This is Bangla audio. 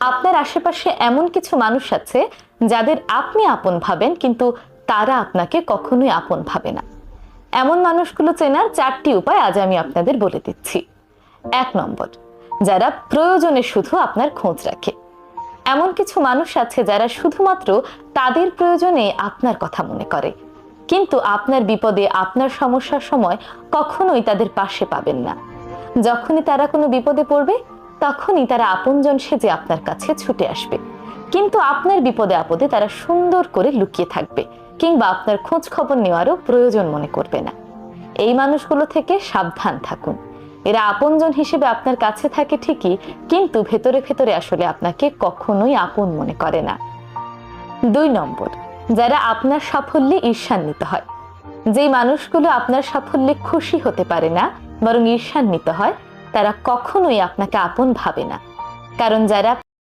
আপনার আশেপাশে এমন কিছু মানুষ আছে যাদের আপনি আপন ভাবেন, কিন্তু তারা আপনাকে কখনোই আপন ভাবে না। এমন মানুষগুলো চেনার 4টি উপায় আজ আমি আপনাদের বলে দিচ্ছি। 1 নম্বর, যারা প্রয়োজনে শুধু আপনার খোঁজ রাখে। এমন কিছু মানুষ আছে যারা শুধুমাত্র তাদের প্রয়োজনে আপনার কথা মনে করে, কিন্তু আপনার বিপদে, আপনার সমস্যার সময় কখনোই তাদের পাশে পাবেন না। যখনই তারা কোনো বিপদে পড়বে, তখনই তারা আপনজন সেজে আপনার কাছে ছুটে আসবে, কিন্তু আপনার বিপদে আপদে তারা সুন্দর করে লুকিয়ে থাকবে, কিংবা আপনার খোঁজ খবর নেওয়ারও প্রয়োজন মনে করবে না। এই মানুষগুলো থেকে সাবধান থাকুন। এরা আপনজন হিসেবে আপনার কাছে থাকে ঠিকই, কিন্তু ভেতরে ভেতরে আসলে আপনাকে কখনোই আপন মনে করে না। 2 নম্বর, যারা আপনার সাফল্যে ঈর্ষান্বিত হয়। যেই মানুষগুলো আপনার সাফল্যে খুশি হতে পারে না, বরং ঈর্ষান্বিত হয়, তারা কখনোই আপনাকে আপন ভাবে না। কারণ যারা